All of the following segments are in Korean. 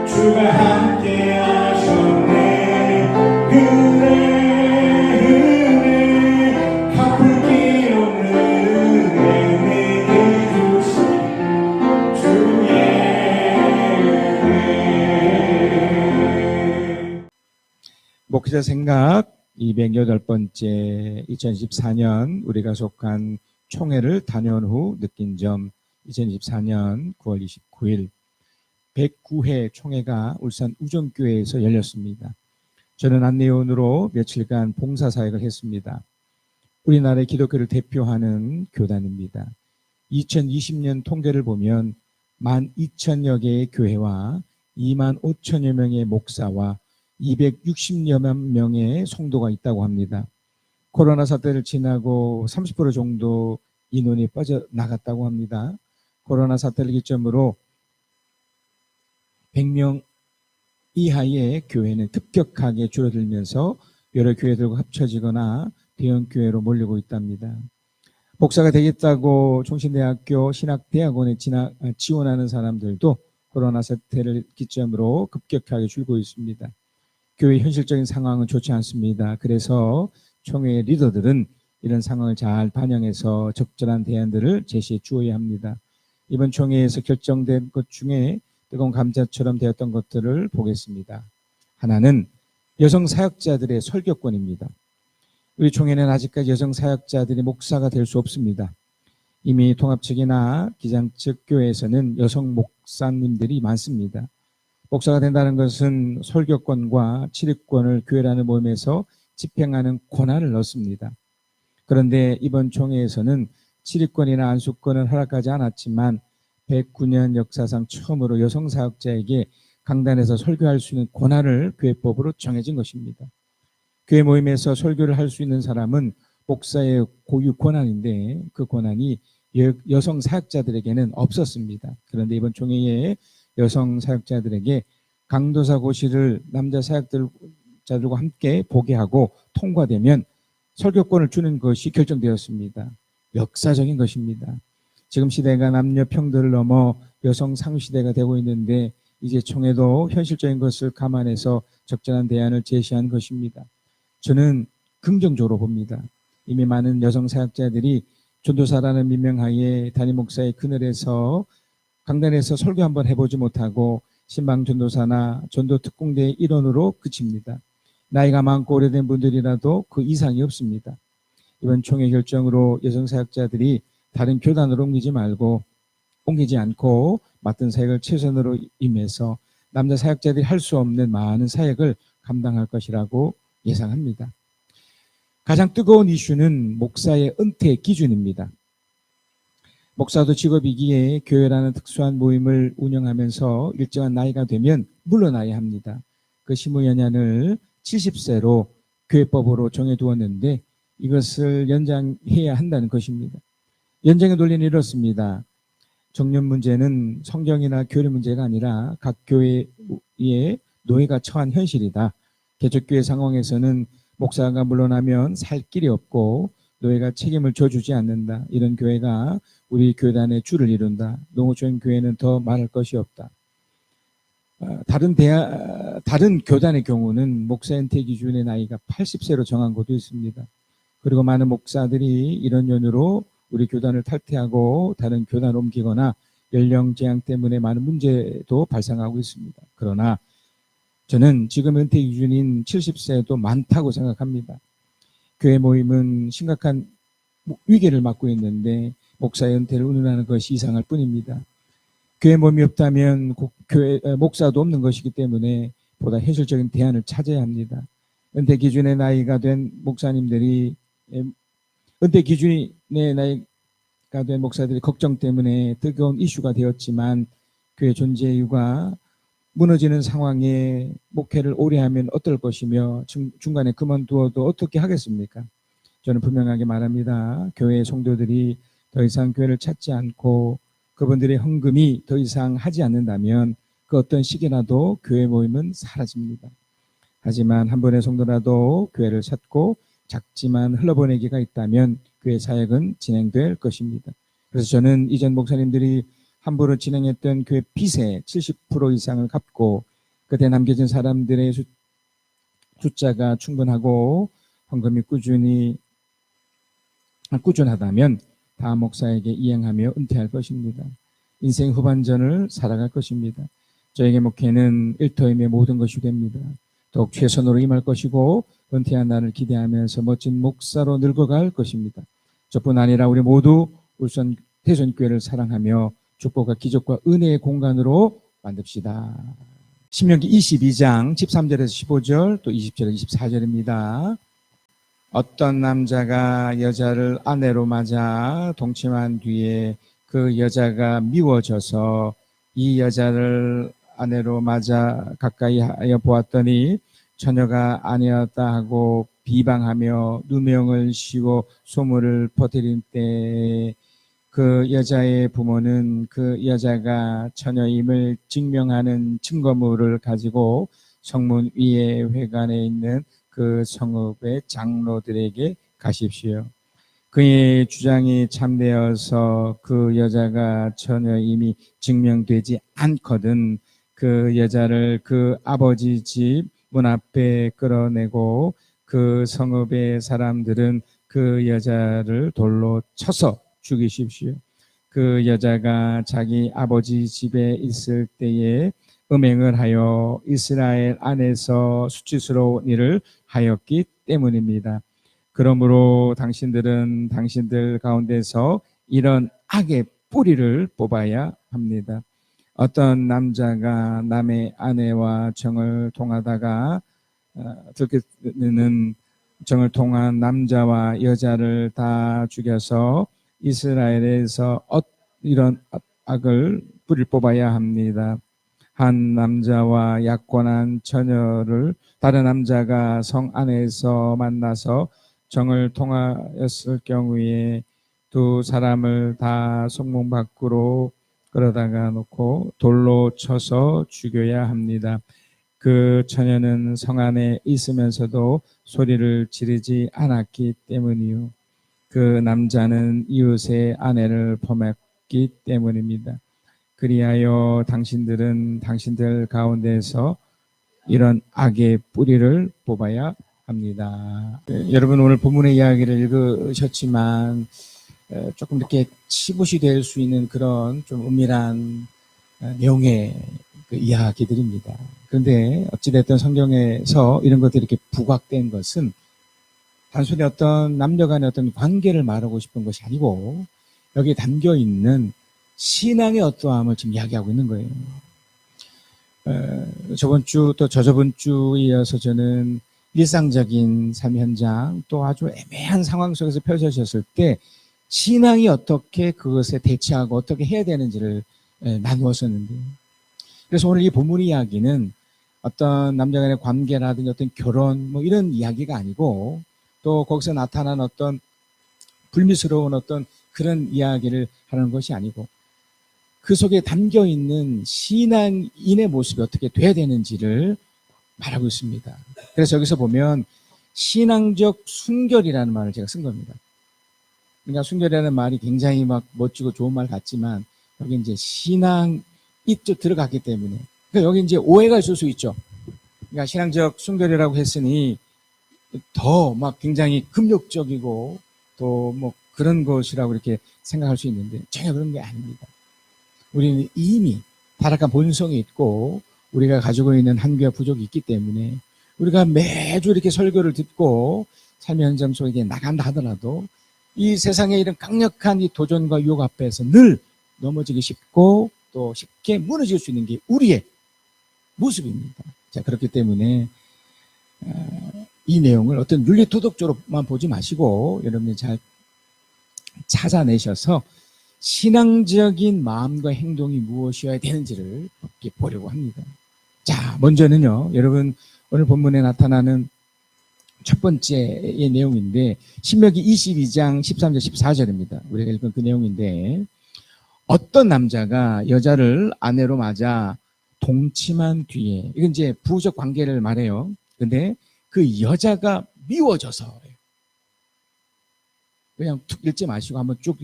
주가 함께 하셨네. 갚을 길 없는 은혜 내게 주신 주의 은혜. 목회자 생각 208번째 2024년 우리가 속한 총회를 다녀온 후 느낀 점. 2024년 9월 29일 109회 총회가 울산 우정교회에서 열렸습니다. 저는 안내원으로 며칠간 봉사사역을 했습니다. 우리나라의 기독교를 대표하는 교단입니다. 2020년 통계를 보면 12,000여 개의 교회와 25,000여 명의 목사와 260여 명의 성도가 있다고 합니다. 코로나 사태를 지나고 30% 정도 인원이 빠져나갔다고 합니다. 코로나 사태를 기점으로 100명 이하의 교회는 급격하게 줄어들면서 여러 교회들과 합쳐지거나 대형 교회로 몰리고 있답니다. 목사가 되겠다고 종신대학교 신학대학원에 지원하는 사람들도 코로나 사태를 기점으로 급격하게 줄고 있습니다. 교회 현실적인 상황은 좋지 않습니다. 그래서 총회의 리더들은 이런 상황을 잘 반영해서 적절한 대안들을 제시해 주어야 합니다. 이번 총회에서 결정된 것 중에 뜨거운 감자처럼 되었던 것들을 보겠습니다. 하나는 여성 사역자들의 설교권입니다. 우리 총회는 아직까지 여성 사역자들이 목사가 될 수 없습니다. 이미 통합 측이나 기장 측 교회에서는 여성 목사님들이 많습니다. 목사가 된다는 것은 설교권과 치리권을 교회라는 모임에서 집행하는 권한을 얻습니다. 그런데 이번 총회에서는 치리권이나 안수권은 허락하지 않았지만 109년 역사상 처음으로 여성 사역자에게 강단에서 설교할 수 있는 권한을 교회법으로 정해진 것입니다. 교회 모임에서 설교를 할 수 있는 사람은 목사의 고유 권한인데 그 권한이 여성 사역자들에게는 없었습니다. 그런데 이번 총회에 여성 사역자들에게 강도사 고시를 남자 사역자들과 함께 보게 하고 통과되면 설교권을 주는 것이 결정되었습니다. 역사적인 것입니다. 지금 시대가 남녀 평등을 넘어 여성 상시대가 되고 있는데 이제 총회도 현실적인 것을 감안해서 적절한 대안을 제시한 것입니다. 저는 긍정적으로 봅니다. 이미 많은 여성 사역자들이 전도사라는 민명하에 담임 목사의 그늘에서 강단에서 설교 한번 해보지 못하고 신방 전도사나 전도 특공대의 일원으로 그칩니다. 나이가 많고 오래된 분들이라도 그 이상이 없습니다. 이번 총회 결정으로 여성 사역자들이 다른 교단으로 옮기지 않고 맡은 사역을 최선으로 임해서 남자 사역자들이 할 수 없는 많은 사역을 감당할 것이라고 예상합니다. 가장 뜨거운 이슈는 목사의 은퇴 기준입니다. 목사도 직업이기에 교회라는 특수한 모임을 운영하면서 일정한 나이가 되면 물러나야 합니다. 그 시무연한을 70세로 교회법으로 정해두었는데 이것을 연장해야 한다는 것입니다. 연장의 논리는 이렇습니다. 정년 문제는 성경이나 교리 문제가 아니라 각 교회의 노예가 처한 현실이다. 개척교회 상황에서는 목사가 물러나면 살 길이 없고 노예가 책임을 져주지 않는다. 이런 교회가 우리 교단의 주를 이룬다. 농어촌 교회는 더 말할 것이 없다. 다른 교단의 경우는 목사 은퇴 기준의 나이가 80세로 정한 곳도 있습니다. 그리고 많은 목사들이 이런 연유로 우리 교단을 탈퇴하고 다른 교단을 옮기거나 연령 제한 때문에 많은 문제도 발생하고 있습니다. 그러나 저는 지금 은퇴 기준인 70세도 많다고 생각합니다. 교회 모임은 심각한 위기를 맞고 있는데 목사의 은퇴를 운운하는 것이 이상할 뿐입니다. 교회 모임이 없다면 목사도 없는 것이기 때문에 보다 현실적인 대안을 찾아야 합니다. 은퇴 기준의 나이가 된 목사님들이 은퇴 기준의 나이가 된 목사들이 걱정 때문에 뜨거운 이슈가 되었지만 교회 존재 이유가 무너지는 상황에 목회를 오래 하면 어떨 것이며 중간에 그만두어도 어떻게 하겠습니까? 저는 분명하게 말합니다. 교회 성도들이 더 이상 교회를 찾지 않고 그분들의 헌금이 더 이상 하지 않는다면 그 어떤 시기라도 교회 모임은 사라집니다. 하지만 한 번의 성도라도 교회를 찾고 작지만 흘러보내기가 있다면 교회 사역은 진행될 것입니다. 그래서 저는 이전 목사님들이 함부로 진행했던 교회 빚의 70% 이상을 갚고 그때 남겨진 사람들의 숫자가 충분하고 헌금이 꾸준하다면 다음 목사에게 이행하며 은퇴할 것입니다. 인생 후반전을 살아갈 것입니다. 저에게 목회는 일터임의 모든 것이 됩니다. 더욱 최선으로 임할 것이고 은퇴한 날을 기대하면서 멋진 목사로 늙어갈 것입니다. 저뿐 아니라 우리 모두 울산 대전교회를 사랑하며 축복과 기적과 은혜의 공간으로 만듭시다. 신명기 22장 13절에서 15절 또 20절에서 24절입니다. 어떤 남자가 여자를 아내로 맞아 동침한 뒤에 그 여자가 미워져서 이 여자를 아내로 맞아 가까이 하여 보았더니 처녀가 아니었다 하고 비방하며 누명을 씌워 소문을 퍼뜨린 때에 그 여자의 부모는 그 여자가 처녀임을 증명하는 증거물을 가지고 성문 위에 회관에 있는 그 성읍의 장로들에게 가십시오. 그의 주장이 참되어서 그 여자가 처녀임이 증명되지 않거든 그 여자를 그 아버지 집 문 앞에 끌어내고 그 성읍의 사람들은 그 여자를 돌로 쳐서 죽이십시오. 그 여자가 자기 아버지 집에 있을 때에 음행을 하여 이스라엘 안에서 수치스러운 일을 하였기 때문입니다. 그러므로 당신들은 당신들 가운데서 이런 악의 뿌리를 뽑아야 합니다. 어떤 남자가 남의 아내와 정을 통하다가 들키는 정을 통한 남자와 여자를 다 죽여서 이스라엘에서 이런 악을 뿌리를 뽑아야 합니다. 한 남자와 약혼한 처녀를 다른 남자가 성 안에서 만나서 정을 통하였을 경우에 두 사람을 다 성문 밖으로 끌어다가 놓고 돌로 쳐서 죽여야 합니다. 그 처녀는 성 안에 있으면서도 소리를 지르지 않았기 때문이요. 그 남자는 이웃의 아내를 범했기 때문입니다. 그리하여 당신들은 당신들 가운데서 이런 악의 뿌리를 뽑아야 합니다. 여러분 오늘 본문의 이야기를 읽으셨지만 조금 이렇게 치부시 될 수 있는 그런 좀 은밀한 내용의 그 이야기들입니다. 그런데 어찌됐든 성경에서 이런 것들이 이렇게 부각된 것은 단순히 어떤 남녀 간의 어떤 관계를 말하고 싶은 것이 아니고 여기에 담겨 있는 신앙의 어떠함을 지금 이야기하고 있는 거예요. 저번 주 또 저저번 주에 이어서 저는 일상적인 삶 현장 또 아주 애매한 상황 속에서 펼쳐졌을 때 신앙이 어떻게 그것에 대처하고 어떻게 해야 되는지를 나누었었는데 그래서 오늘 이 본문 이야기는 어떤 남녀 간의 관계라든지 어떤 결혼 뭐 이런 이야기가 아니고 또 거기서 나타난 어떤 불미스러운 어떤 그런 이야기를 하는 것이 아니고 그 속에 담겨 있는 신앙인의 모습이 어떻게 돼야 되는지를 말하고 있습니다. 그래서 여기서 보면 신앙적 순결이라는 말을 제가 쓴 겁니다. 그러니까 순결이라는 말이 굉장히 막 멋지고 좋은 말 같지만 여기 이제 신앙이 또 들어갔기 때문에 그러니까 여기 이제 오해가 있을 수 있죠. 그러니까 신앙적 순결이라고 했으니 더 막 굉장히 금욕적이고 또 뭐 그런 것이라고 이렇게 생각할 수 있는데 전혀 그런 게 아닙니다. 우리는 이미 타락한 본성이 있고 우리가 가지고 있는 한계와 부족이 있기 때문에 우리가 매주 이렇게 설교를 듣고 삶의 현장 속에 나간다 하더라도 이 세상의 이런 강력한 이 도전과 유혹 앞에서 늘 넘어지기 쉽고 또 쉽게 무너질 수 있는 게 우리의 모습입니다. 자, 그렇기 때문에 이 내용을 어떤 윤리 도덕적으로만 보지 마시고 여러분이 잘 찾아내셔서 신앙적인 마음과 행동이 무엇이어야 되는지를 보려고 합니다. 자, 먼저는요, 여러분 오늘 본문에 나타나는 첫 번째의 내용인데 신명기 22장 13절 14절입니다. 우리가 읽은 그 내용인데 어떤 남자가 여자를 아내로 맞아 동침한 뒤에 이건 이제 부부적 관계를 말해요. 근데 그 여자가 미워져서 그냥 툭 읽지 마시고 한번 쭉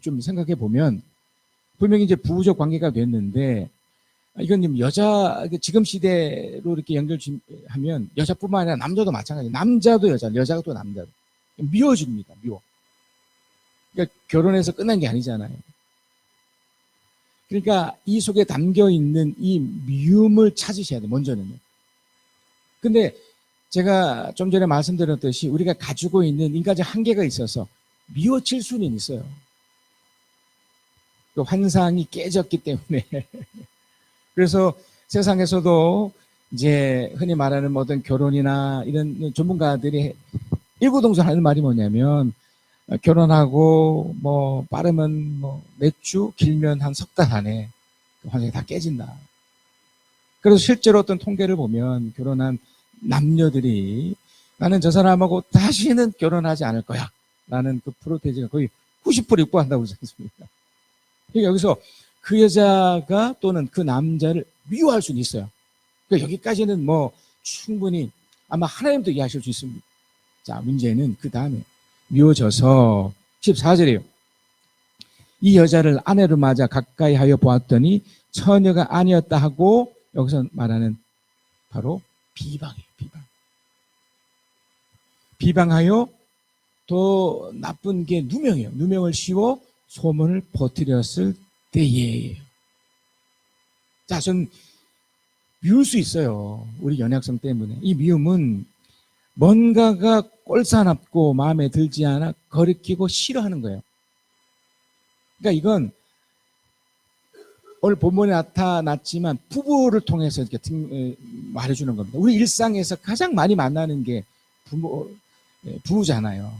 좀 생각해 보면 분명히 이제 부부적 관계가 됐는데, 이건 지금 지금 시대로 이렇게 연결하면 여자뿐만 아니라 남자도 마찬가지예요. 남자도 여자가 또 남자도. 미워집니다, 미워. 그러니까 결혼해서 끝난 게 아니잖아요. 그러니까 이 속에 담겨 있는 이 미움을 찾으셔야 돼요, 먼저는요. 근데 제가 좀 전에 말씀드렸듯이 우리가 가지고 있는 인간적 한계가 있어서 미워칠 수는 있어요. 그 환상이 깨졌기 때문에. 그래서 세상에서도 이제 흔히 말하는 모든 결혼이나 이런 전문가들이 일구동성하는 말이 뭐냐면, 결혼하고 뭐 빠르면 뭐 몇 주, 길면 한 석 달 안에 그 환상이 다 깨진다. 그래서 실제로 어떤 통계를 보면 결혼한 남녀들이 나는 저 사람하고 다시는 결혼하지 않을 거야 라는 그 프로테이지가 거의 90% 육박한다고 그러지 않습니까? 그러니까 여기서 그 여자가 또는 그 남자를 미워할 수는 있어요. 그러니까 여기까지는 뭐 충분히 아마 하나님도 이해하실 수 있습니다. 자, 문제는 그 다음에 미워져서 14절이에요. 이 여자를 아내로 맞아 가까이 하여 보았더니 처녀가 아니었다 하고, 여기서 말하는 바로 비방이에요. 비방하여 더 나쁜 게 누명이에요. 누명을 씌워 소문을 퍼뜨렸을 때예요. 자, 전 미울 수 있어요. 우리 연약성 때문에. 이 미움은 뭔가가 꼴사납고 마음에 들지 않아 거리끼고 싫어하는 거예요. 그러니까 이건 오늘 본문에 나타났지만 부부를 통해서 이렇게 말해주는 겁니다. 우리 일상에서 가장 많이 만나는 게 부부잖아요.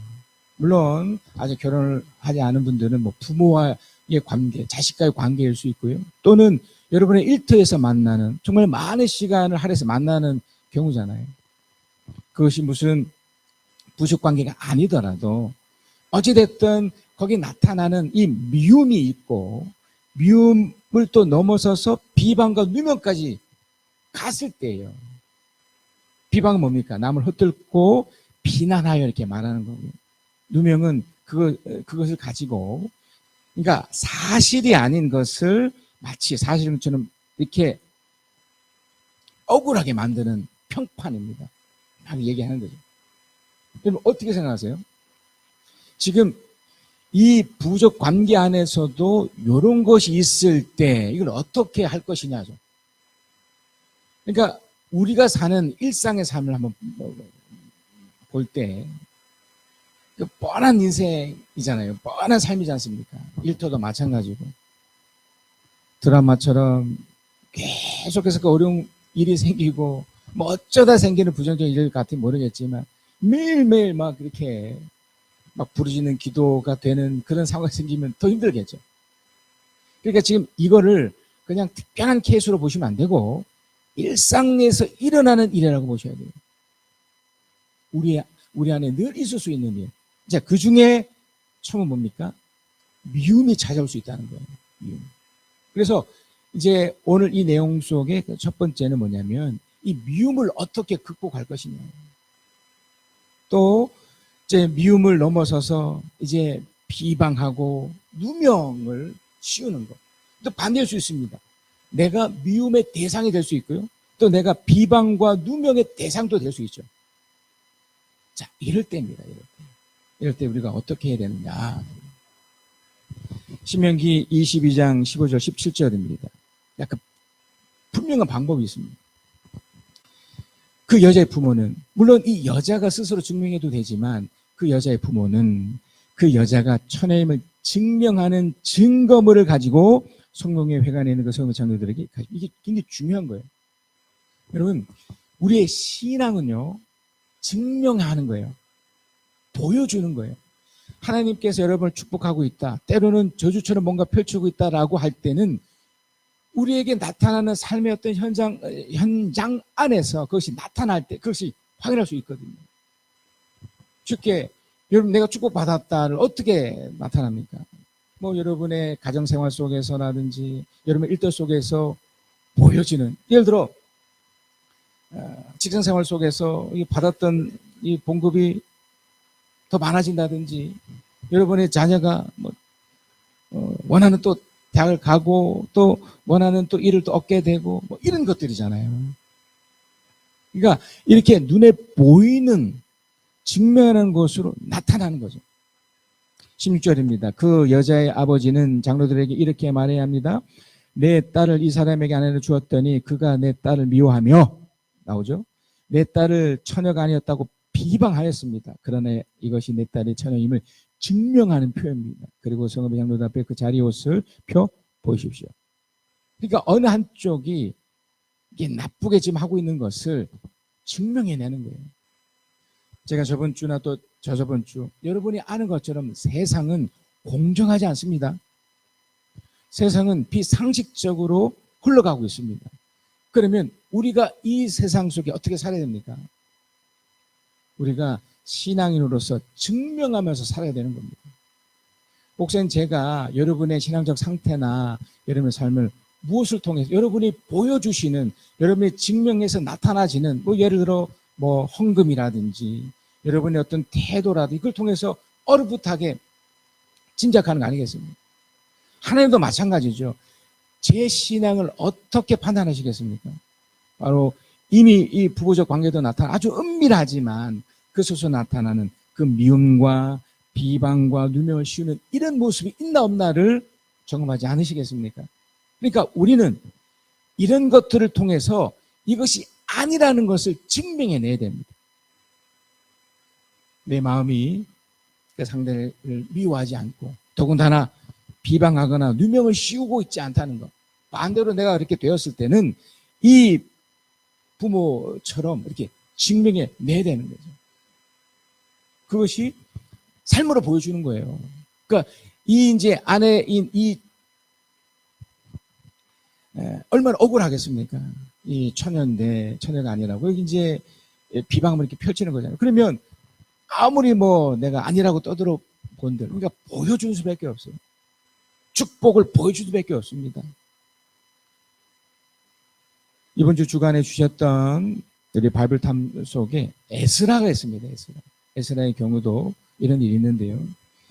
물론 아직 결혼을 하지 않은 분들은 뭐 부모와의 관계, 자식과의 관계일 수 있고요. 또는 여러분의 일터에서 만나는, 정말 많은 시간을 할애해서 만나는 경우잖아요. 그것이 무슨 부적 관계가 아니더라도 어찌됐든 거기 나타나는 이 미움이 있고, 미움을 또 넘어서서 비방과 누명까지 갔을 때예요. 비방은 뭡니까? 남을 헛들고 비난하여 이렇게 말하는 거고요. 누명은 그것을 가지고, 그러니까 사실이 아닌 것을 마치 사실처럼 이렇게 억울하게 만드는 평판입니다. 막 얘기하는 거죠. 여러분 어떻게 생각하세요? 지금 이 부적 관계 안에서도 이런 것이 있을 때 이걸 어떻게 할 것이냐죠. 그러니까 우리가 사는 일상의 삶을 한번 볼 때 그 뻔한 인생이잖아요. 뻔한 삶이지 않습니까? 일터도 마찬가지고. 드라마처럼 계속해서 그 어려운 일이 생기고 뭐 어쩌다 생기는 부정적인 일 같은지 모르겠지만 매일매일 막 그렇게 막 부르짖는 기도가 되는 그런 상황이 생기면 더 힘들겠죠. 그러니까 지금 이거를 그냥 특별한 케이스로 보시면 안 되고 일상에서 일어나는 일이라고 보셔야 돼요. 우리 안에 늘 있을 수 있는 일. 자, 그 중에 처음은 뭡니까? 미움이 찾아올 수 있다는 거예요. 미움. 그래서 이제 오늘 이 내용 속에 첫 번째는 뭐냐면 이 미움을 어떻게 극복할 것이냐. 또 이제 미움을 넘어서서 이제 비방하고 누명을 씌우는 것. 또 반대일 수 있습니다. 내가 미움의 대상이 될 수 있고요. 또 내가 비방과 누명의 대상도 될 수 있죠. 자, 이럴 때입니다. 이럴 때 우리가 어떻게 해야 되느냐. 신명기 22장 15절 17절입니다. 약간 분명한 방법이 있습니다. 그 여자의 부모는, 물론 이 여자가 스스로 증명해도 되지만 그 여자의 부모는 그 여자가 처녀임을 증명하는 증거물을 가지고 성령의 회관에 있는 그 성도 장로들에게, 이게 굉장히 중요한 거예요. 여러분, 우리의 신앙은요, 증명하는 거예요. 보여주는 거예요. 하나님께서 여러분을 축복하고 있다, 때로는 저주처럼 뭔가 펼치고 있다라고 할 때는 우리에게 나타나는 삶의 어떤 현장 안에서 그것이 나타날 때 그것이 확인할 수 있거든요. 쉽게 여러분 내가 축복받았다를 어떻게 나타납니까? 뭐 여러분의 가정생활 속에서라든지 여러분의 일터 속에서 보여지는, 예를 들어 직장생활 속에서 받았던 이 봉급이 더 많아진다든지 여러분의 자녀가 뭐 원하는 또 대학을 가고 또 원하는 또 일을 또 얻게 되고 뭐 이런 것들이잖아요. 그러니까 이렇게 눈에 보이는 증명하는 것으로 나타나는 거죠. 16절입니다. 그 여자의 아버지는 장로들에게 이렇게 말해야 합니다. 내 딸을 이 사람에게 아내로 주었더니 그가 내 딸을 미워하며, 나오죠? 내 딸을 처녀가 아니었다고 비방하였습니다. 그러나 이것이 내 딸의 처녀임을 증명하는 표현입니다. 그리고 성읍의 장로들 앞에 그 자리 옷을 펴 보십시오. 그러니까 어느 한쪽이 이게 나쁘게 지금 하고 있는 것을 증명해내는 거예요. 제가 저번 주나 또 저저번 주 여러분이 아는 것처럼 세상은 공정하지 않습니다. 세상은 비상식적으로 흘러가고 있습니다. 그러면 우리가 이 세상 속에 어떻게 살아야 됩니까? 우리가 신앙인으로서 증명하면서 살아야 되는 겁니다. 목사님, 제가 여러분의 신앙적 상태나 여러분의 삶을 무엇을 통해서 여러분이 보여주시는, 여러분이 증명해서 나타나지는 뭐 예를 들어 뭐 헌금이라든지 여러분의 어떤 태도라든지 이걸 통해서 어긋하게 짐작하는 거 아니겠습니까? 하나님도 마찬가지죠. 제 신앙을 어떻게 판단하시겠습니까? 바로 이미 이 부부적 관계도 나타나 아주 은밀하지만 그 속에서 나타나는 그 미움과 비방과 누명을 씌우는 이런 모습이 있나 없나를 점검하지 않으시겠습니까? 그러니까 우리는 이런 것들을 통해서 이것이 아니라는 것을 증명해내야 됩니다. 내 마음이 그 상대를 미워하지 않고 더군다나 비방하거나 누명을 씌우고 있지 않다는 것. 반대로 내가 이렇게 되었을 때는 이 부모처럼 이렇게 증명해내야 되는 거죠. 그것이 삶으로 보여주는 거예요. 그러니까 이 이제 아내인 얼마나 억울하겠습니까? 이 처녀인데 처녀가 아니라고 여기 이제 비방을 이렇게 펼치는 거잖아요. 그러면 아무리 뭐 내가 아니라고 떠들어 본들, 그러니까 보여줄 수밖에 없어요. 축복을 보여줄 수밖에 없습니다. 이번 주 주간에 주셨던 우리 바이블탐 속에 에스라가 있습니다. 에스라의 경우도 이런 일이 있는데요.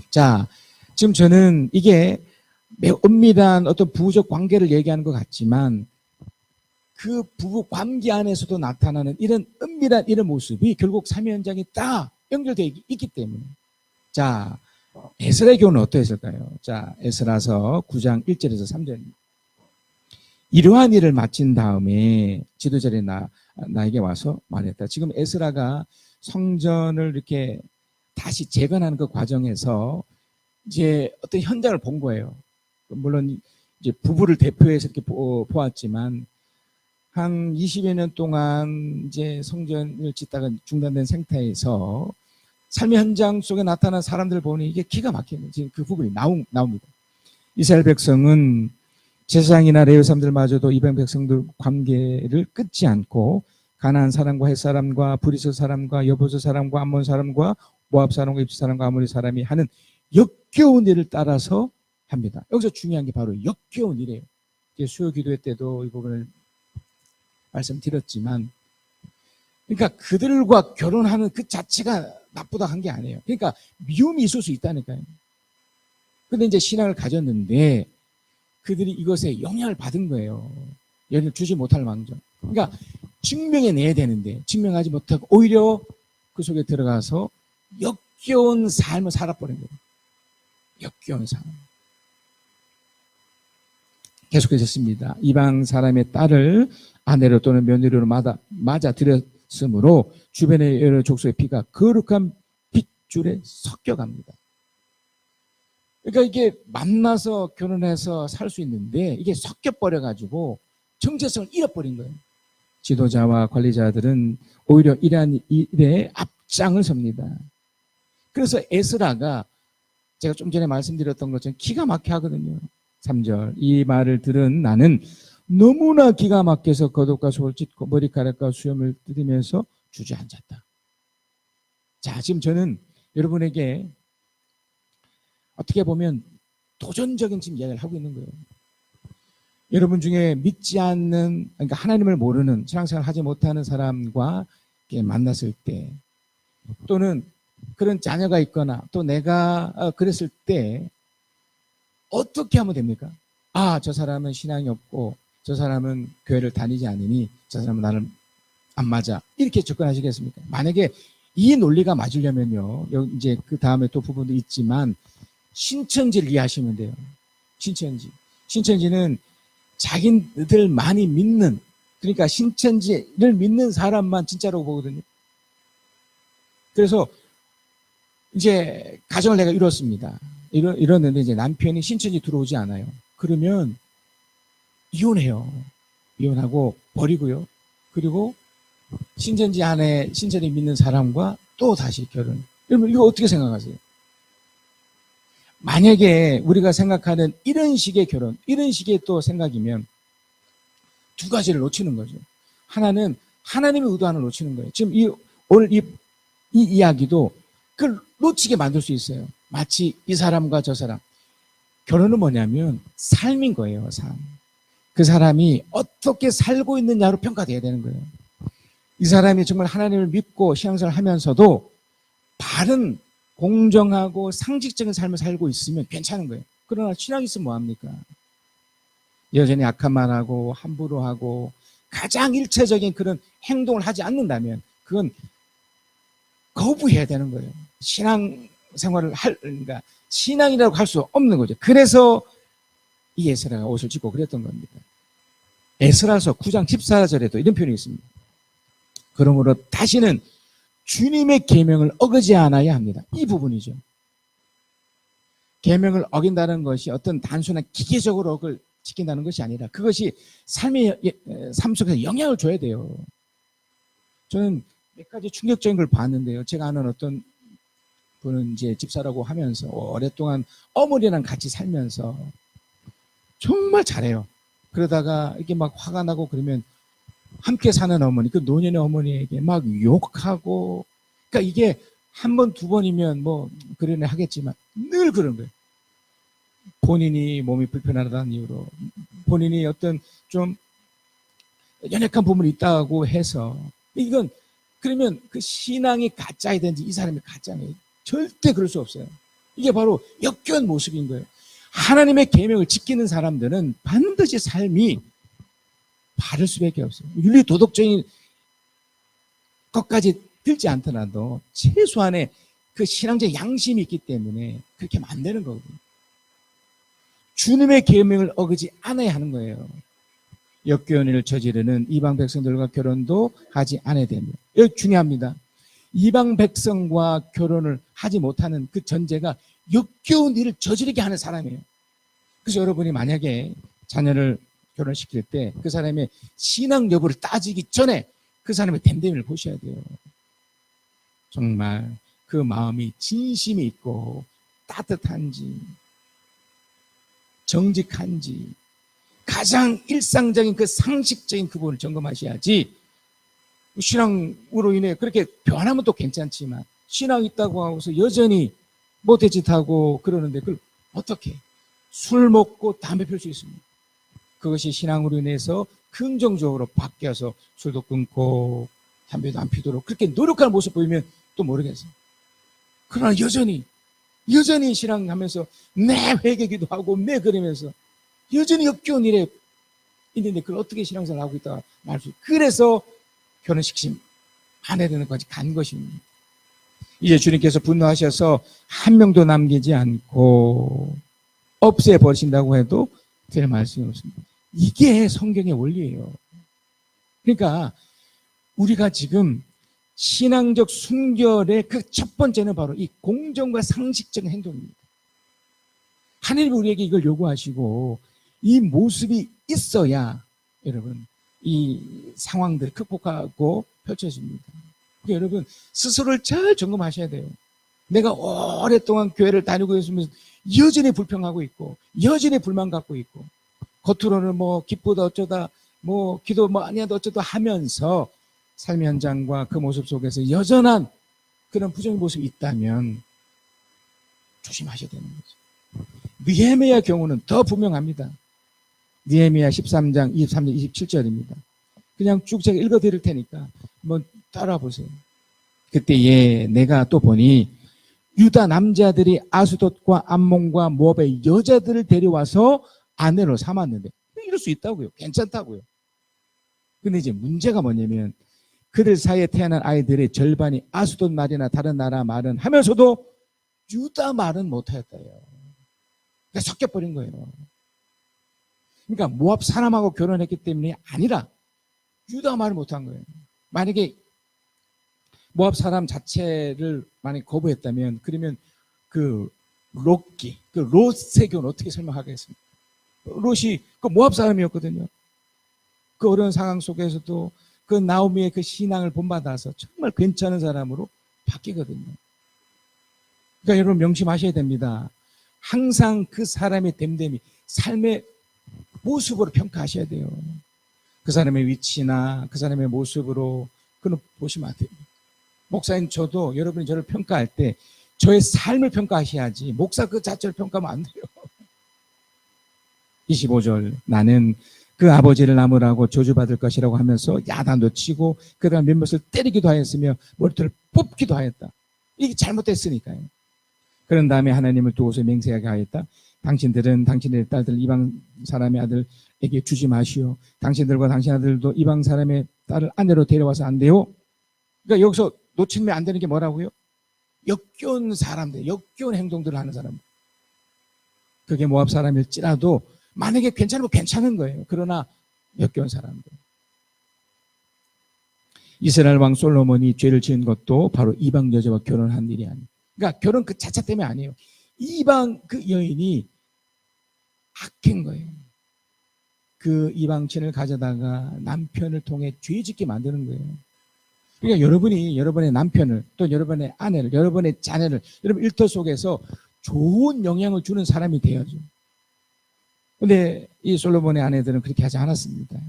자, 지금 저는 이게 매우 은밀한 어떤 부부적 관계를 얘기하는 것 같지만 그 부부 관계 안에서도 나타나는 이런 은밀한 이런 모습이 결국 삶의 현장에 딱 연결되어 있기 때문에. 자, 에스라의 경우는 어떠했을까요? 자, 에스라서 9장 1절에서 3절입니다. 이러한 일을 마친 다음에 지도자리 나에게 와서 말했다. 지금 에스라가 성전을 이렇게 다시 재건하는 그 과정에서 이제 어떤 현장을 본 거예요. 물론 이제 부부를 대표해서 이렇게 보았지만 한 20여 년 동안 이제 성전을 짓다가 중단된 상태에서 삶의 현장 속에 나타난 사람들 보니 이게 기가 막히는 지금 그 부분이 나옵니다. 이스라엘 백성은 제사장이나 레위 사람들마저도 이방 백성들 관계를 끊지 않고 가나안 사람과 헷 사람과 브리스 사람과 여부스 사람과 암몬 사람과 모압 사람과 입스 사람과 아모리 사람이 하는 역겨운 일을 따라서 합니다. 여기서 중요한 게 바로 역겨운 일이에요. 수요 기도회 때도 이 부분을 말씀드렸지만, 그러니까 그들과 결혼하는 그 자체가 나쁘다 한 게 아니에요. 그러니까 미움이 있을 수 있다니까요. 근데 이제 신앙을 가졌는데 그들이 이것에 영향을 받은 거예요. 영향을 주지 못할 망정. 그러니까 증명해내야 되는데 증명하지 못하고 오히려 그 속에 들어가서 역겨운 삶을 살아버린 거예요. 역겨운 삶. 계속해서 씁니다. 이방 사람의 딸을 아내로 또는 며느리로 맞아 들였으므로 주변의 여러 족속의 피가 거룩한 핏줄에 섞여갑니다. 그러니까 이게 만나서 결혼해서 살 수 있는데 이게 섞여버려가지고 정체성을 잃어버린 거예요. 지도자와 관리자들은 오히려 이러한 일에 앞장을 섭니다. 그래서 에스라가 제가 좀 전에 말씀드렸던 것처럼 기가 막히게 하거든요. 3절, 이 말을 들은 나는 너무나 기가 막혀서 겉옷과 속을 찢고 머리카락과 수염을 뜯으면서 주저앉았다. 자, 지금 저는 여러분에게 어떻게 보면 도전적인 지금 이야기를 하고 있는 거예요. 여러분 중에 믿지 않는, 그러니까 하나님을 모르는, 신앙생활 하지 못하는 사람과 만났을 때, 또는 그런 자녀가 있거나 또 내가 그랬을 때 어떻게 하면 됩니까? 저 사람은 신앙이 없고 저 사람은 교회를 다니지 않으니 저 사람은 나를 안 맞아. 이렇게 접근하시겠습니까? 만약에 이 논리가 맞으려면요. 여기 이제 그 다음에 또 부분도 있지만 신천지를 이해하시면 돼요. 신천지. 신천지는 자기들 많이 믿는, 그러니까 신천지를 믿는 사람만 진짜라고 보거든요. 그래서 이제 가정을 내가 이뤘습니다. 이뤘는데 이제 남편이 신천지 들어오지 않아요. 그러면 이혼해요. 이혼하고 버리고요. 그리고 신천지 안에 신천지 믿는 사람과 또 다시 결혼. 여러분 이거 어떻게 생각하세요? 만약에 우리가 생각하는 이런 식의 결혼, 이런 식의 또 생각이면 두 가지를 놓치는 거죠. 하나는 하나님의 의도안을 놓치는 거예요. 지금 오늘 이 이야기도 그걸 놓치게 만들 수 있어요. 마치 이 사람과 저 사람. 결혼은 뭐냐면 삶인 거예요, 삶. 그 사람이 어떻게 살고 있느냐로 평가돼야 되는 거예요. 이 사람이 정말 하나님을 믿고 신앙생활을 하면서도 바른 공정하고 상식적인 삶을 살고 있으면 괜찮은 거예요. 그러나 신앙이 있으면 뭐합니까? 여전히 악한 말 하고 함부로 하고 가장 일체적인 그런 행동을 하지 않는다면 그건 거부해야 되는 거예요. 신앙생활을 그러니까 신앙이라고 할 수 없는 거죠. 그래서 이 에스라가 옷을 찢고 그랬던 겁니다. 에스라서 9장 14절에도 이런 표현이 있습니다. 그러므로 다시는 주님의 계명을 어기지 않아야 합니다. 이 부분이죠. 계명을 어긴다는 것이 어떤 단순한 기계적으로 그걸 지킨다는 것이 아니라 그것이 삶 속에서 영향을 줘야 돼요. 저는 몇 가지 충격적인 걸 봤는데요. 제가 아는 어떤 분은 이제 집사라고 하면서 오랫동안 어머니랑 같이 살면서 정말 잘해요. 그러다가 이렇게 막 화가 나고 그러면 함께 사는 어머니, 그 노년의 어머니에게 막 욕하고, 그러니까 이게 한 번, 두 번이면 뭐 그러네 하겠지만 늘 그런 거예요. 본인이 몸이 불편하다는 이유로 본인이 어떤 좀 연약한 부분이 있다고 해서 이건 그러면 그 신앙이 가짜이든지 이 사람이 가짜예요. 절대 그럴 수 없어요. 이게 바로 역겨운 모습인 거예요. 하나님의 계명을 지키는 사람들은 반드시 삶이 바를 수밖에 없어요. 윤리 도덕적인 것까지 들지 않더라도 최소한의 그 신앙적 양심이 있기 때문에 그렇게 하면 안 되는 거거든요. 주님의 계명을 어기지 않아야 하는 거예요. 역겨운 일을 저지르는 이방 백성들과 결혼도 하지 않아야 됩니다. 이거 중요합니다. 이방 백성과 결혼을 하지 못하는 그 전제가 역겨운 일을 저지르게 하는 사람이에요. 그래서 여러분이 만약에 자녀를 결혼시킬 때 그 사람의 신앙 여부를 따지기 전에 그 사람의 됨됨이를 보셔야 돼요. 정말 그 마음이 진심이 있고 따뜻한지 정직한지 가장 일상적인 그 상식적인 그 부분을 점검하셔야지. 신앙으로 인해 그렇게 변하면 또 괜찮지만 신앙 있다고 하고서 여전히 못된 짓 하고 그러는데 그걸 어떻게 술 먹고 담배 필 수 있습니까? 그것이 신앙으로 인해서 긍정적으로 바뀌어서 술도 끊고 담배도 안 피도록 그렇게 노력하는 모습 보이면 또 모르겠어요. 그러나 여전히 신앙하면서 매 회개기도 하고 매 그러면서 여전히 역겨운 일에 있는데 그걸 어떻게 신앙생활을 하고 있다가 말 수. 그래서 결혼시키면 안 해야 되는 것까지 간 것입니다. 이제 주님께서 분노하셔서 한 명도 남기지 않고 없애버리신다고 해도 될 말씀이 없습니다. 이게 성경의 원리예요. 그러니까 우리가 지금 신앙적 순결의 그 첫 번째는 바로 이 공정과 상식적인 행동입니다. 하나님이 우리에게 이걸 요구하시고 이 모습이 있어야 여러분 이 상황들을 극복하고 펼쳐집니다. 그러니까 여러분 스스로를 잘 점검하셔야 돼요. 내가 오랫동안 교회를 다니고 있으면서 여전히 불평하고 있고 여전히 불만 갖고 있고 겉으로는 뭐 기쁘다 어쩌다 뭐 기도 뭐 아니야도 어쩌다 하면서 삶의 현장과 그 모습 속에서 여전한 그런 부정의 모습이 있다면 조심하셔야 되는 거죠. 느헤미야 경우는 더 분명합니다. 느헤미야 13장 23절 27절입니다. 그냥 쭉 제가 읽어드릴 테니까 한번 따라 보세요. 그때에 내가 또 보니 유다 남자들이 아스돗과 암몬과 모압의 여자들을 데려와서 아내로 삼았는데 이럴 수 있다고요. 괜찮다고요. 근데 이제 문제가 뭐냐면 그들 사이에 태어난 아이들의 절반이 아수돈 말이나 다른 나라 말은 하면서도 유다 말은 못하였다요. 그러니까 섞여버린 거예요. 그러니까 모압 사람하고 결혼했기 때문이 아니라 유다 말을 못한 거예요. 만약에 모압 사람 자체를 만약에 거부했다면 그러면 그 롯기, 그 롯의 경우는 어떻게 설명하겠습니까? 롯이 그 모압 사람이었거든요. 그 어려운 상황 속에서도 그 나오미의 그 신앙을 본받아서 정말 괜찮은 사람으로 바뀌거든요. 그러니까 여러분 명심하셔야 됩니다. 항상 그 사람의 됨됨이 삶의 모습으로 평가하셔야 돼요. 그 사람의 위치나 그 사람의 모습으로 그는 보시면 안 됩니다. 목사님 저도 여러분이 저를 평가할 때 저의 삶을 평가하셔야지 목사 그 자체를 평가하면 안 돼요. 25절 나는 그 아버지를 나무라고 저주받을 것이라고 하면서 야단도 치고 그다음 몇몇을 때리기도 하였으며 머리털을 뽑기도 하였다. 이게 잘못됐으니까요. 그런 다음에 하나님을 두고서 맹세하게 하였다. 당신들은 당신의 딸들 이방 사람의 아들에게 주지 마시오. 당신들과 당신 아들도 이방 사람의 딸을 아내로 데려와서 안 돼요. 그러니까 여기서 놓치면 안 되는 게 뭐라고요? 역겨운 사람들, 역겨운 행동들을 하는 사람들. 그게 모압 사람일지라도 만약에 괜찮으면 괜찮은 거예요. 그러나 역겨운 사람들. 이스라엘 왕 솔로몬이 죄를 지은 것도 바로 이방 여자와 결혼한 일이 아니에요. 그러니까 결혼 그 자체 때문에 아니에요. 이방 그 여인이 악한 거예요. 그 이방친을 가져다가 남편을 통해 죄 짓게 만드는 거예요. 그러니까 여러분이 여러분의 남편을 또 여러분의 아내를 여러분의 자녀를 여러분 일터 속에서 좋은 영향을 주는 사람이 되어야죠. 근데 이 솔로몬의 아내들은 그렇게 하지 않았습니다.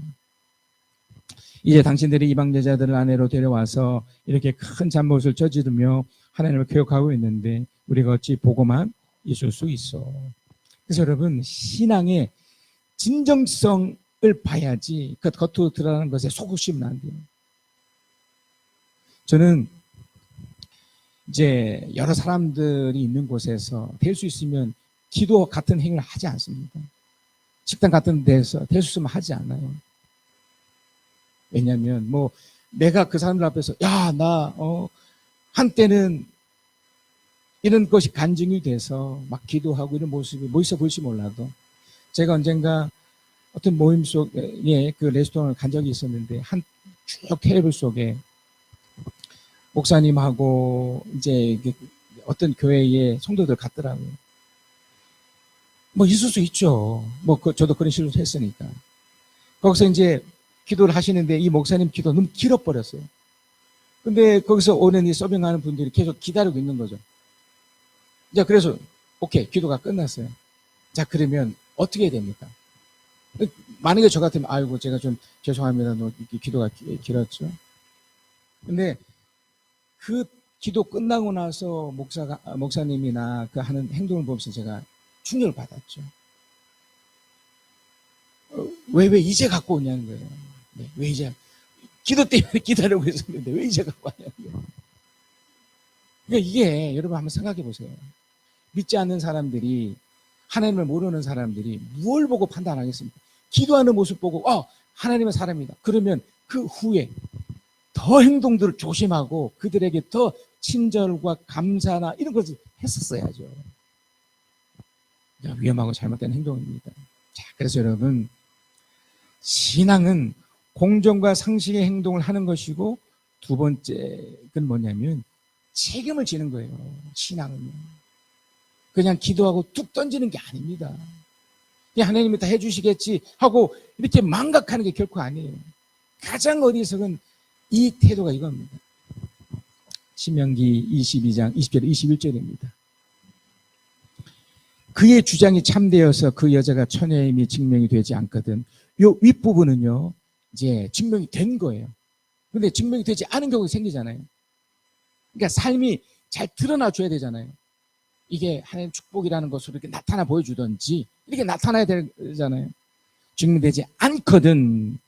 이제 당신들이 이방 여자들을 아내로 데려와서 이렇게 큰 잘못을 저지르며 하나님을 교육하고 있는데 우리가 어찌 보고만 있을 수 있어. 그래서 여러분 신앙의 진정성을 봐야지 그 겉으로 드러나는 것에 속으시면 안 돼요. 저는 이제 여러 사람들이 있는 곳에서 될 수 있으면 기도 같은 행위를 하지 않습니다. 식당 같은 데서 될 수 있으면 하지 않아요. 왜냐하면 뭐 내가 그 사람들 앞에서 야 나 한때는 이런 것이 간증이 돼서 막 기도하고 이런 모습이 멋있어 보일지 몰라도 제가 언젠가 어떤 모임 속에 그 레스토랑을 간 적이 있었는데 한 쭉 테이블 속에 목사님하고 이제 어떤 교회의 성도들 같더라고요. 뭐 있을 수 있죠. 뭐 저도 그런 실수를 했으니까. 거기서 이제 기도를 하시는데 이 목사님 기도 너무 길어버렸어요. 근데 거기서 오는 이 서빙하는 분들이 계속 기다리고 있는 거죠. 자, 그래서 오케이 기도가 끝났어요. 자, 그러면 어떻게 해야 됩니까? 만약에 저 같으면 아이고 제가 좀 죄송합니다. 기도가 길었죠. 근데 그 기도 끝나고 나서 목사님이나 그 하는 행동을 보면서 제가 충격을 받았죠. 왜 이제 갖고 오냐는 거예요. 네, 왜 이제 기도 때문에 기다리고 있었는데 왜 이제 갖고 왔냐는 거예요. 그러니까 이게 여러분 한번 생각해 보세요. 믿지 않는 사람들이 하나님을 모르는 사람들이 무엇을 보고 판단하겠습니까? 기도하는 모습 보고 하나님은 사람이다. 그러면 그 후에 더 행동들을 조심하고 그들에게 더 친절과 감사나 이런 것을 했었어야죠. 위험하고 잘못된 행동입니다. 자, 그래서 여러분 신앙은 공정과 상식의 행동을 하는 것이고 두 번째는 뭐냐면 책임을 지는 거예요. 신앙은요. 그냥 기도하고 툭 던지는 게 아닙니다. 그냥 하나님이 다 해주시겠지 하고 이렇게 망각하는 게 결코 아니에요. 가장 어리석은 이 태도가 이겁니다. 신명기 22장 20절 21절입니다. 그의 주장이 참되어서 그 여자가 처녀임이 증명이 되지 않거든. 요 윗부분은요 이제 증명이 된 거예요. 근데 증명이 되지 않은 경우가 생기잖아요. 그러니까 삶이 잘 드러나 줘야 되잖아요. 이게 하나님의 축복이라는 것으로 이렇게 나타나 보여주든지 이렇게 나타나야 되잖아요. 증명되지 않거든.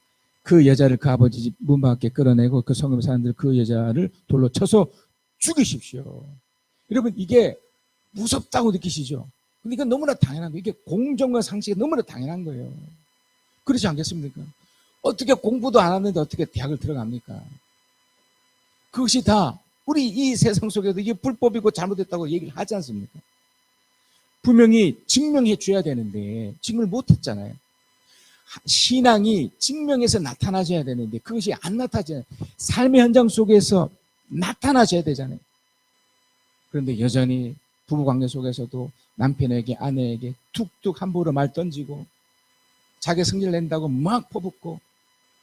그 여자를 그 아버지 집 문 밖에 끌어내고 그 성읍 사람들 그 여자를 돌로 쳐서 죽이십시오. 여러분 이게 무섭다고 느끼시죠? 근데 이건 너무나 당연한 거예요. 이게 공정과 상식이 너무나 당연한 거예요. 그렇지 않겠습니까? 어떻게 공부도 안 하는데 어떻게 대학을 들어갑니까? 그것이 다 우리 이 세상 속에도 이게 불법이고 잘못됐다고 얘기를 하지 않습니까? 분명히 증명해 줘야 되는데 증명을 못 했잖아요. 신앙이 증명해서 나타나줘야 되는데 그것이 안 나타나잖아요. 삶의 현장 속에서 나타나줘야 되잖아요. 그런데 여전히 부부관계 속에서도 남편에게 아내에게 툭툭 함부로 말 던지고 자기 승리를 낸다고 막 퍼붓고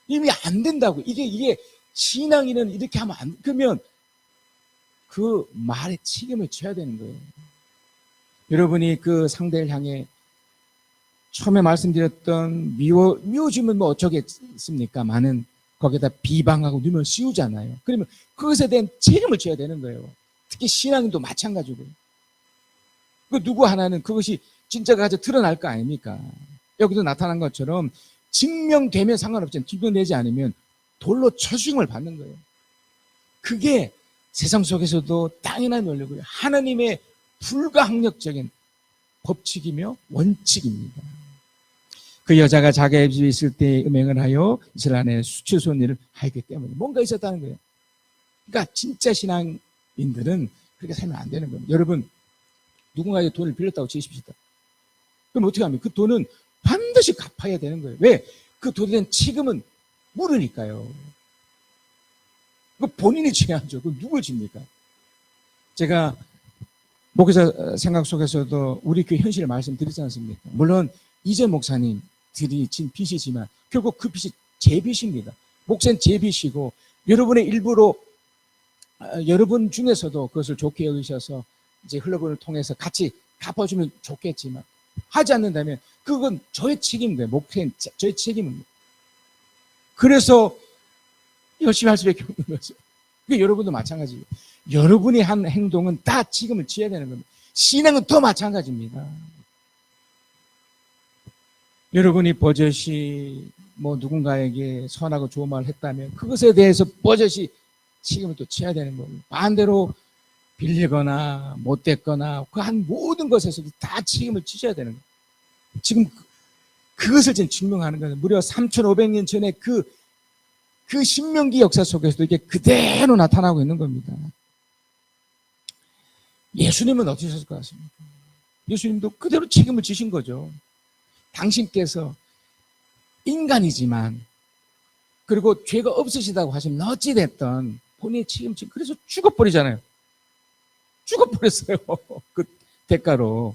이미 안 된다고. 이게 신앙인은 이렇게 하면 안, 그러면 그 말에 책임을 져야 되는 거예요. 여러분이 그 상대를 향해 처음에 말씀드렸던 미워지면 뭐 어쩌겠습니까? 많은 거기다 비방하고 누명 씌우잖아요. 그러면 그것에 대한 책임을 져야 되는 거예요. 특히 신앙인도 마찬가지고요. 그 누구 하나는 그것이 진짜가 가지고 드러날 거 아닙니까? 여기도 나타난 것처럼 증명되면 상관없지만 증명되지 않으면 돌로 처중을 받는 거예요. 그게 세상 속에서도 당연한 원리고요. 하나님의 불가항력적인 법칙이며 원칙입니다. 그 여자가 자기의 집에 있을 때 음행을 하여 이스라엘 안에 수치스러운 일을 하였기 때문에 뭔가 있었다는 거예요. 그러니까 진짜 신앙인들은 그렇게 살면 안 되는 겁니다. 여러분, 누군가에게 돈을 빌렸다고 치십시다. 그럼 어떻게 합니까? 그 돈은 반드시 갚아야 되는 거예요. 왜? 그 돈에 대한 책임은 모르니까요. 그 본인이 져야죠. 그 누굴 집니까? 제가 목회자 생각 속에서도 우리 교회 현실을 말씀드리지 않습니까? 물론 이재 목사님들이 진 빚이지만 결국 그 빚이 제 빚입니다. 목사는 제 빚이고 여러분의 일부로 여러분 중에서도 그것을 좋게 여기셔서 이제 흘러보를 통해서 같이 갚아주면 좋겠지만 하지 않는다면 그건 저의 책임인데 목회는 저의 책임입니다. 그래서 열심히 할 수밖에 없는 거죠. 그게 여러분도 마찬가지예요. 여러분이 한 행동은 다 책임을 져야 되는 겁니다. 신앙은 더 마찬가지입니다. 여러분이 버젓이 뭐 누군가에게 선하고 좋은 말을 했다면 그것에 대해서 버젓이 책임을 또 져야 되는 겁니다. 반대로 빌리거나 못됐거나 그 한 모든 것에서도 다 책임을 지셔야 되는 거예요. 지금 그것을 지금 증명하는 거예요. 무려 3,500년 전에 그 신명기 역사 속에서도 이게 그대로 나타나고 있는 겁니다. 예수님은 어떠셨을 것 같습니까? 예수님도 그대로 책임을 지신 거죠. 당신께서 인간이지만 그리고 죄가 없으시다고 하시면 어찌됐든 본인이 책임지고 그래서 죽어버리잖아요. 죽어버렸어요. 그 대가로.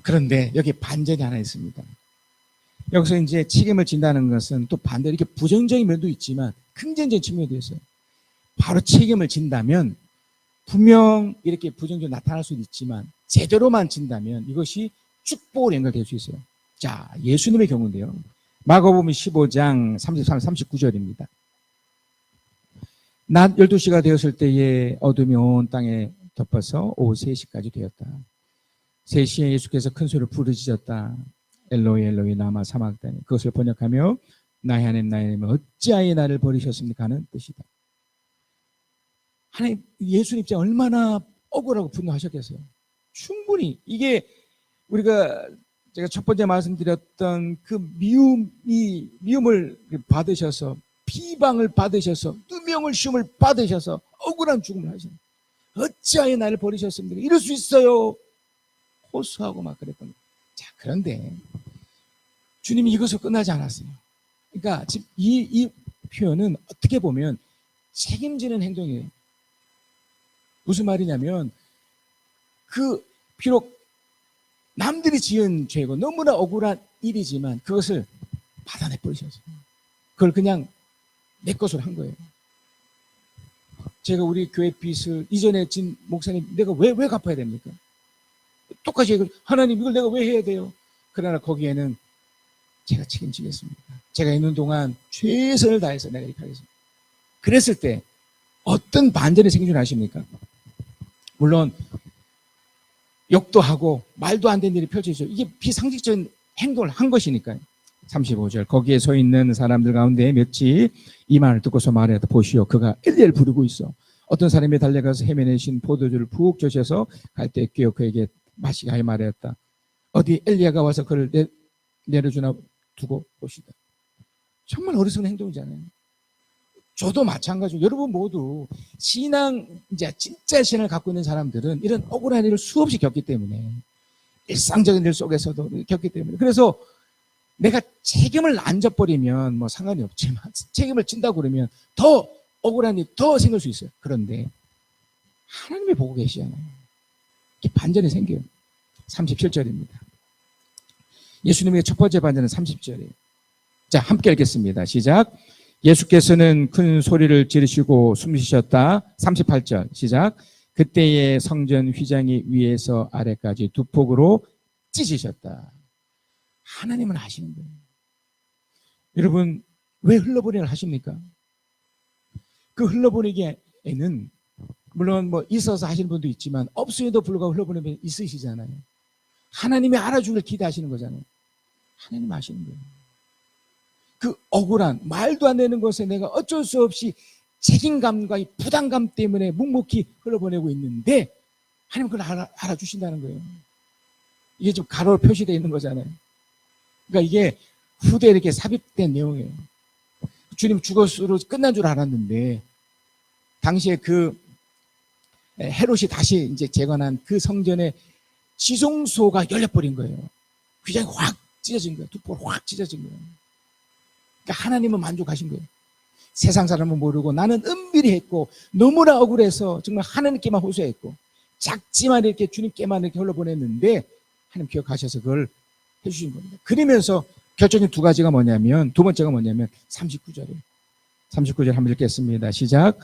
그런데 여기 반전이 하나 있습니다. 여기서 이제 책임을 진다는 것은 또 반대로 이렇게 부정적인 면도 있지만 긍정적인 측면도 있어요. 바로 책임을 진다면 분명 이렇게 부정적으로 나타날 수도 있지만 제대로만 진다면 이것이 축복으로 연결될 수 있어요. 자, 예수님의 경우인데요. 마가복음 15장 33, 39절입니다. 낮 12시가 되었을 때에 어둠이 온 땅에 덮어서 오후 3시까지 되었다. 3시에 예수께서 큰 소리로 부르짖었다. 엘로이 엘로이 라마 사막다니. 그것을 번역하며 나의 하나님 나의 하나님 어찌하여 나를 버리셨습니까 하는 뜻이다. 하나님, 예수님 입장에 얼마나 억울하고 분노하셨겠어요. 충분히 이게 우리가 제가 첫 번째 말씀드렸던 그 미움을 받으셔서 비방을 받으셔서 누명을 씌움을 받으셔서 억울한 죽음을 하시는. 어찌하여 나를 버리셨습니까? 이럴 수 있어요. 호소하고 막 그랬던 거예요. 자, 그런데 주님이 이것으로 끝나지 않았어요. 그러니까 지금 이 표현은 어떻게 보면 책임지는 행동이에요. 무슨 말이냐면 비록 남들이 지은 죄고 너무나 억울한 일이지만 그것을 받아내 버리셨어요. 그걸 그냥 내 것으로 한 거예요. 제가 우리 교회 빚을 이전에 진 목사님 내가 왜 갚아야 됩니까? 똑같이 얘기해요. 하나님 이걸 내가 왜 해야 돼요? 그러나 거기에는 제가 책임지겠습니다. 제가 있는 동안 최선을 다해서 내가 이렇게 하겠습니다. 그랬을 때 어떤 반전의 생긴 줄 아십니까? 물론 욕도 하고 말도 안 되는 일이 펼쳐지죠. 이게 비상식적인 행동을 한 것이니까요. 35절 거기에 서 있는 사람들 가운데 몇이 이 말을 듣고서 말하되 보시오 그가 엘리야를 부르고 있어. 어떤 사람이 달려가서 헤매내신 포도주를 푹 적셔서 갈대에 끼워 그에게 마시게 하여 말하였다. 어디 엘리야가 와서 그를 내려주나 두고 보시다. 정말 어리석은 행동이잖아요. 저도 마찬가지고 여러분 모두 신앙, 이제 진짜 신앙을 갖고 있는 사람들은 이런 억울한 일을 수없이 겪기 때문에, 일상적인 일 속에서도 겪기 때문에, 그래서 내가 책임을 안 져버리면 뭐 상관이 없지만 책임을 진다고 그러면 더 억울한 일이 더 생길 수 있어요. 그런데 하나님이 보고 계시잖아요. 이렇게 반전이 생겨요. 37절입니다. 예수님의 첫 번째 반전은 30절이에요. 자, 함께 읽겠습니다. 시작. 예수께서는 큰 소리를 지르시고 숨 쉬셨다. 38절 시작. 그때의 성전 휘장이 위에서 아래까지 두 폭으로 찢으셨다. 하나님은 아시는 거예요. 여러분, 왜 흘러보내기를 하십니까? 그 흘러보내기에는 물론 뭐 있어서 하시는 분도 있지만 없음에도 불구하고 흘러보내면 있으시잖아요. 하나님이 알아주길 기대하시는 거잖아요. 하나님 아시는 거예요. 그 억울한 말도 안 되는 것에 내가 어쩔 수 없이 책임감과 이 부담감 때문에 묵묵히 흘러보내고 있는데 하나님 그걸 알아주신다는 거예요. 이게 좀 가로로 표시되어 있는 거잖아요. 그러니까 이게 후대에 이렇게 삽입된 내용이에요. 주님 죽었으로 끝난 줄 알았는데 당시에 그 헤롯이 다시 이제 재건한 그 성전의 지성소가 열려버린 거예요. 휘장이 확 찢어진 거예요. 두 폭으로 확 찢어진 거예요. 그러니까 하나님은 만족하신 거예요. 세상 사람은 모르고 나는 은밀히 했고 너무나 억울해서 정말 하나님께만 호소했고 작지만 이렇게 주님께만 이렇게 흘러보냈는데 하나님 기억하셔서 그걸 해주신 겁니다. 그러면서 결정적인 두 가지가 뭐냐면, 두 번째가 뭐냐면 39절이에요. 39절 한번 읽겠습니다. 시작.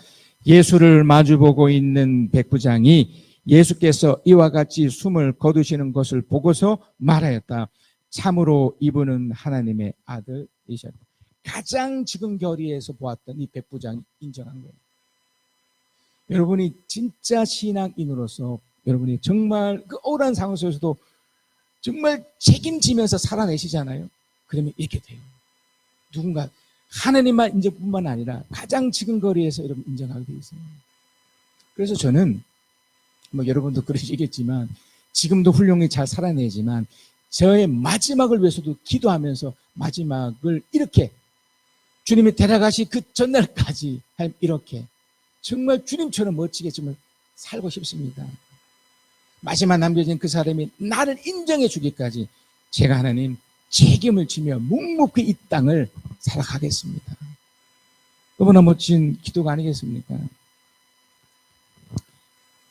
예수를 마주보고 있는 백부장이 예수께서 이와 같이 숨을 거두시는 것을 보고서 말하였다. 참으로 이분은 하나님의 아들이셨다. 가장 지금 결의에서 보았던 이 백부장이 인정한 거예요. 여러분이 진짜 신앙인으로서 여러분이 정말 그 억울한 상황 속에서도 정말 책임지면서 살아내시잖아요. 그러면 이렇게 돼요. 누군가 하나님만 인정뿐만 아니라 가장 지금 거리에서 여러분 인정하게 되어 있어요. 그래서 저는 뭐 여러분도 그러시겠지만 지금도 훌륭히 잘 살아내지만 저의 마지막을 위해서도 기도하면서 마지막을 이렇게 주님이 데려가시 그 전날까지 이렇게 정말 주님처럼 멋지게 정말 살고 싶습니다. 마지막 남겨진 그 사람이 나를 인정해 주기까지 제가 하나님 책임을 지며 묵묵히 이 땅을 살아가겠습니다. 너무나 멋진 기도가 아니겠습니까?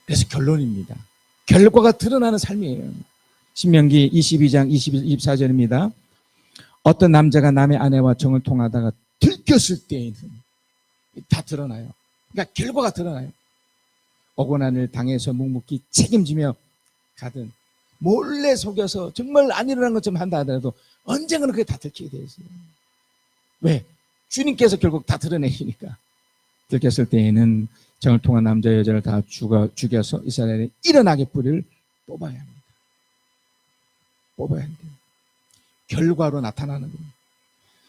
그래서 결론입니다. 결과가 드러나는 삶이에요. 신명기 22장 24절입니다. 어떤 남자가 남의 아내와 정을 통하다가 들켰을 때에는 다 드러나요. 그러니까 결과가 드러나요. 억울한 일 당해서 묵묵히 책임지며 가든 몰래 속여서 정말 안 일어난 것처럼 한다 하더라도 언젠가는 그게 다 들키게 되어 있어요. 왜? 주님께서 결국 다 드러내시니까. 들켰을 때에는 정을 통한 남자 여자를 다 죽여서 이스라엘에 일어나게 뿌리를 뽑아야 합니다. 뽑아야 합니다. 결과로 나타나는 거예요.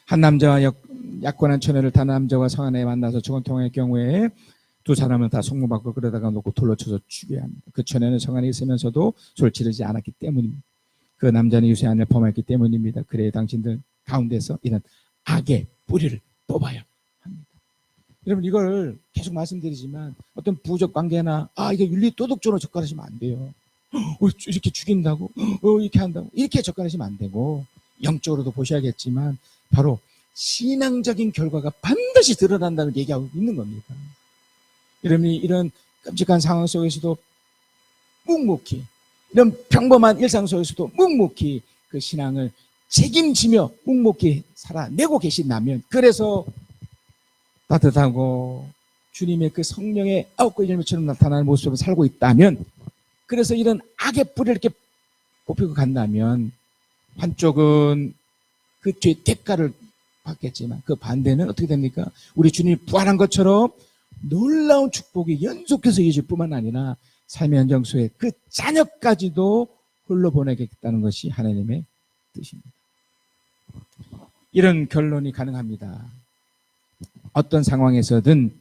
한 남자와 약혼한 처녀를 다른 남자와 성안에 만나서 정을 통할 경우에 두 사람은 다 속모받고 그러다가 놓고 돌로 쳐서 죽여야 합니다. 그 처녀는 성안에 있으면서도 소리를 지르지 않았기 때문입니다. 그 남자는 유세한을 범했기 때문입니다. 그래 당신들 가운데서 이런 악의 뿌리를 뽑아야 합니다. 여러분 이걸 계속 말씀드리지만 어떤 부적 관계나 이거 윤리 도덕적으로 접근하시면 안 돼요. 이렇게 죽인다고? 이렇게 한다고? 이렇게 접근하시면 안 되고 영적으로도 보셔야겠지만 바로 신앙적인 결과가 반드시 드러난다는 얘기하고 있는 겁니다. 여러분이 이런 끔찍한 상황 속에서도 묵묵히 이런 평범한 일상 속에서도 묵묵히 그 신앙을 책임지며 묵묵히 살아내고 계신다면 그래서 따뜻하고 주님의 그 성령의 아홉 가지 열매처럼 나타나는 모습을 살고 있다면 그래서 이런 악의 뿌리를 이렇게 뽑히고 간다면 한쪽은 그 죄의 대가를 받겠지만 그 반대는 어떻게 됩니까? 우리 주님이 부활한 것처럼 놀라운 축복이 연속해서 이어질 뿐만 아니라 삶의 현장 속에 그 자녀까지도 흘러보내겠다는 것이 하나님의 뜻입니다. 이런 결론이 가능합니다. 어떤 상황에서든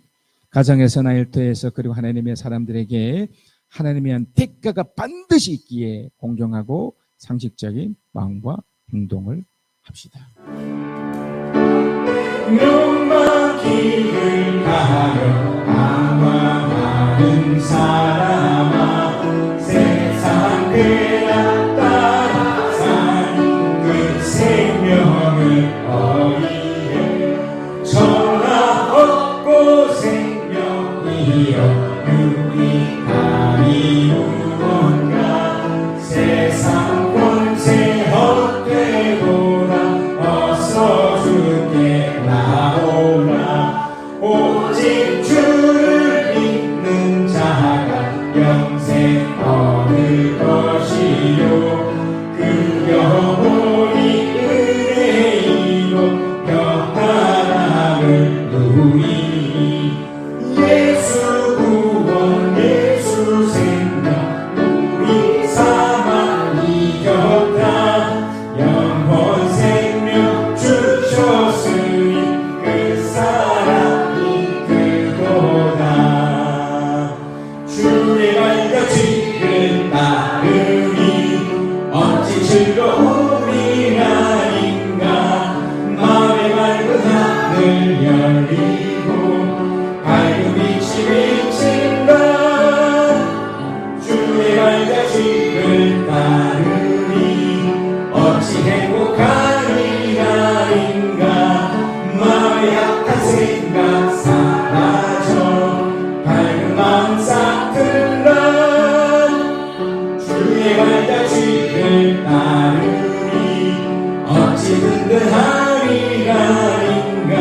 가정에서나 일터에서 그리고 하나님의 사람들에게 하나님에 대한 대가가 반드시 있기에 공정하고 상식적인 마음과 행동을 합시다. 욕망 길을 가하여 방황하는 사람아, 세상 쾌락 따라 사는 그 생명을 어리해. 천하 없고 생명이여 유익하니 무언가. 세상 권세 헛되도다 어서 주께 나오라. 오직 주를 믿는 자가 영생 얻을 것이요. 그 영혼이 은혜이고 평안함을 누리니. 예수 구원 예수 생명 우리 사망 이겼다. 영원 생명 주셨으니 그 사랑이 그도다. 주의 발자취를 따르니 어찌 즐거움이 아닌가. 마음의 맑은 하늘 열리고 밝은 빛이 비친다. 주의 발자취를 따르니 어찌 행복하니 아닌가. 마음의 약한 생각 사라져 밝은 마음 싹 들라. 주의 발자취를 따르니 어찌 든든하니 아닌가.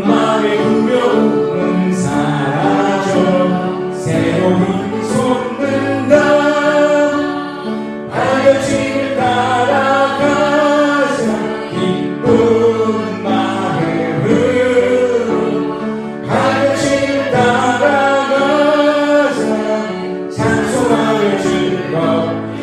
마음의 두려움은 사라져 새로운 솟는다. 발자취를 따라가자 기쁜 마음으로. 발자취를 따라가자 찬송하며 즐겁게.